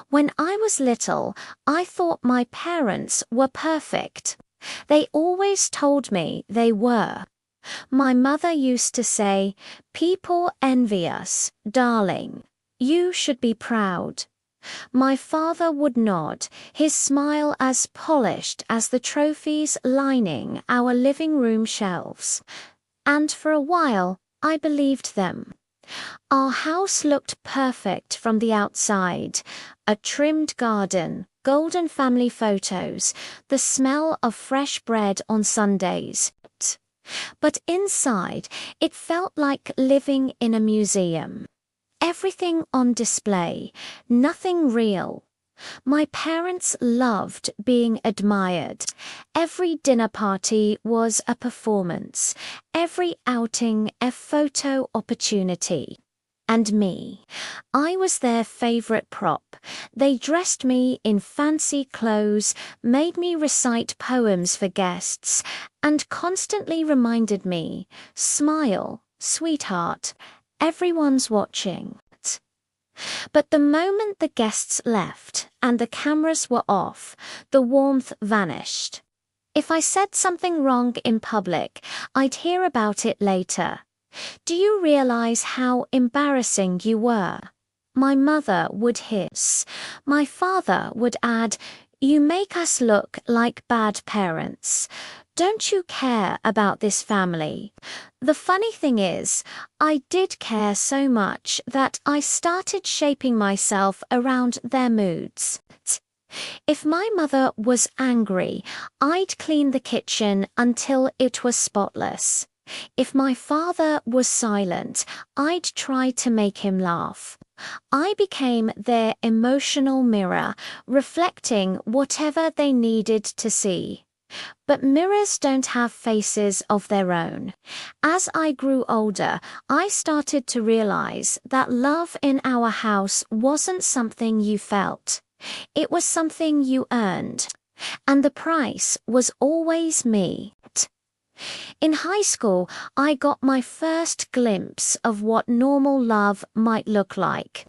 When I was little, I thought my parents were perfect. They always told me they were. My mother used to say, "People envy us, darling. You should be proud." My father would nod, his smile as polished as the trophies lining our living room shelves. And for a while, I believed them. Our house looked perfect from the outside. A trimmed garden, golden family photos, the smell of fresh bread on Sundays. But inside, it felt like living in a museum. Everything on display, nothing real. My parents loved being admired. Every dinner party was a performance, every outing a photo opportunity. And me, I was their favorite prop. They dressed me in fancy clothes, made me recite poems for guests, and constantly reminded me, "Smile, sweetheart, everyone's watching." But the moment the guests left and the cameras were off, the warmth vanished. If I said something wrong in public, I'd hear about it later. "Do you realize how embarrassing you were?" My mother would hiss. My father would add, "You make us look like bad parents. Don't you care about this family?" The funny thing is, I did care so much that I started shaping myself around their moods. If my mother was angry, I'd clean the kitchen until it was spotless. If my father was silent, I'd try to make him laugh. I became their emotional mirror, reflecting whatever they needed to see. But mirrors don't have faces of their own. As I grew older, I started to realize that love in our house wasn't something you felt. It was something you earned. And the price was always me. In high school, I got my first glimpse of what normal love might look like.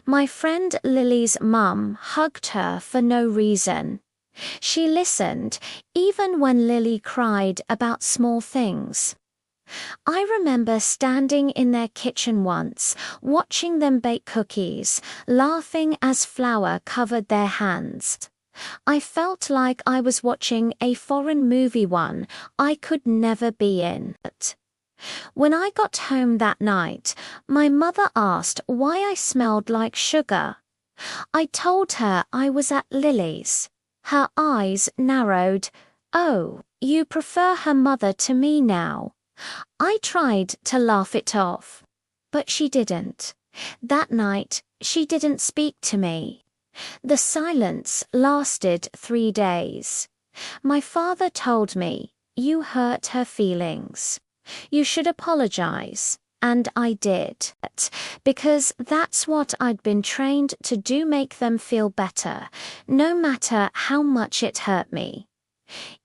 My friend Lily's mum hugged her for no reason. She listened, even when Lily cried about small things. I remember standing in their kitchen once, watching them bake cookies, laughing as flour covered their hands. I felt like I was watching a foreign movie, one I could never be in. When I got home that night, my mother asked why I smelled like sugar. I told her I was at Lily's. Her eyes narrowed. "Oh, you prefer her mother to me now." I tried to laugh it off, but she didn't. That night, she didn't speak to me. The silence lasted 3 days. My father told me, "You hurt her feelings. You should apologize." And I did, because that's what I'd been trained to do, make them feel better, no matter how much it hurt me.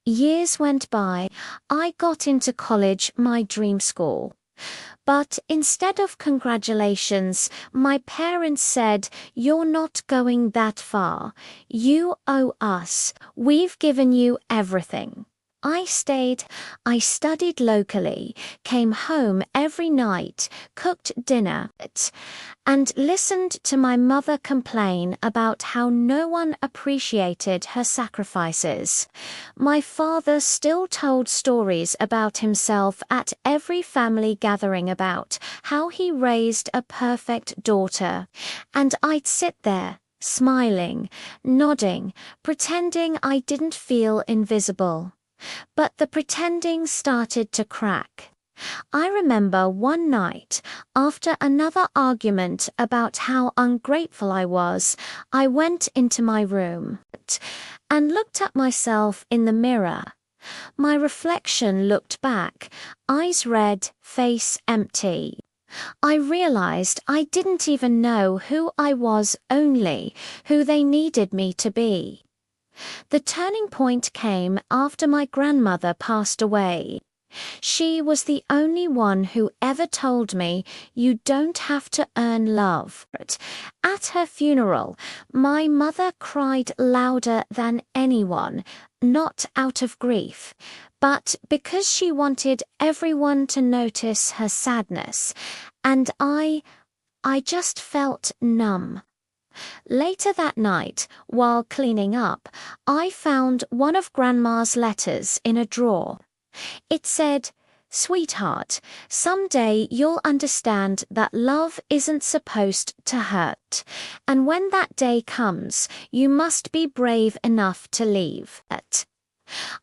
Years went by. I got into college, my dream school. But instead of congratulations, my parents said, "You're not going that far. You owe us. We've given you everything." I stayed. I studied locally, came home every night, cooked dinner, and listened to my mother complain about how no one appreciated her sacrifices. My father still told stories about himself at every family gathering about how he raised a perfect daughter, and I'd sit there, smiling, nodding, pretending I didn't feel invisible. But the pretending started to crack. I remember one night, after another argument about how ungrateful I was, I went into my room and looked at myself in the mirror. My reflection looked back, eyes red, face empty. I realized I didn't even know who I was, only who they needed me to be. The turning point came after my grandmother passed away. She was the only one who ever told me you don't have to earn love. At her funeral, my mother cried louder than anyone, not out of grief, but because she wanted everyone to notice her sadness, and I just felt numb. Later that night, while cleaning up, I found one of Grandma's letters in a drawer. It said, "Sweetheart, someday you'll understand that love isn't supposed to hurt. And when that day comes, you must be brave enough to leave it."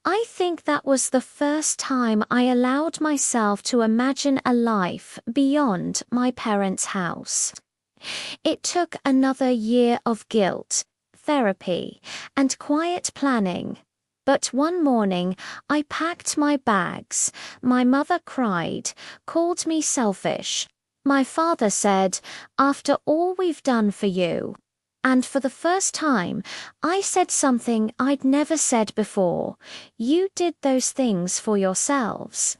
I think that was the first time I allowed myself to imagine a life beyond my parents' house. It took another year of guilt, therapy, and quiet planning. But one morning, I packed my bags. My mother cried, called me selfish. My father said, "After all we've done for you." And for the first time, I said something I'd never said before. "You did those things for yourselves."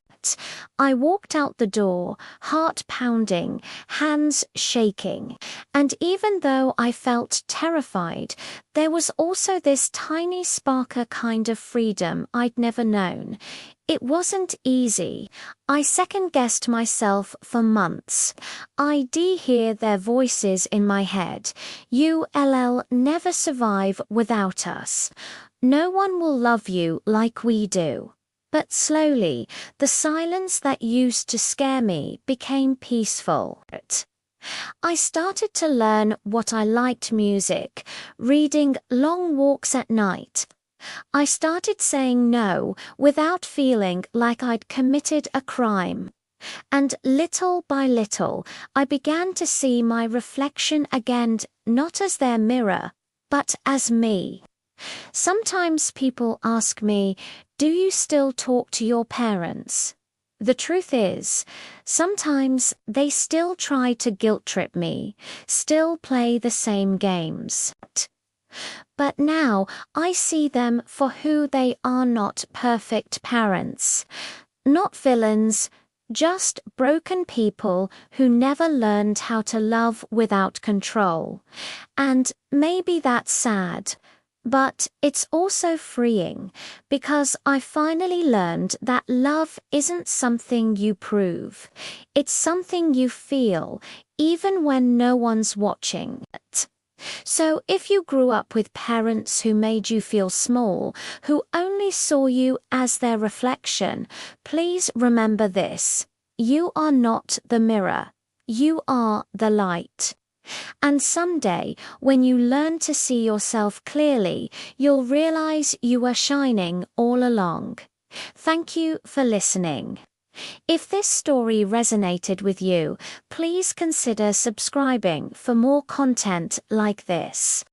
I walked out the door, heart pounding, hands shaking, and even though I felt terrified, there was also this tiny sparker kind of freedom I'd never known. It wasn't easy. I second-guessed myself for months. I'd hear their voices in my head. "You'll never survive without us. No one will love you like we do." But slowly, the silence that used to scare me became peaceful. I started to learn what I liked: music, reading, long walks at night. I started saying no without feeling like I'd committed a crime. And little by little, I began to see my reflection again, not as their mirror, but as me. Sometimes people ask me, "Do you still talk to your parents?" The truth is, sometimes they still try to guilt-trip me, still play the same games. But now I see them for who they are: not perfect parents, not villains, just broken people who never learned how to love without control. And maybe that's sad. But it's also freeing, because I finally learned that love isn't something you prove. It's something you feel, even when no one's watching it. So if you grew up with parents who made you feel small, who only saw you as their reflection, please remember this: you are not the mirror. You are the light. And someday, when you learn to see yourself clearly, you'll realize you were shining all along. Thank you for listening. If this story resonated with you, please consider subscribing for more content like this.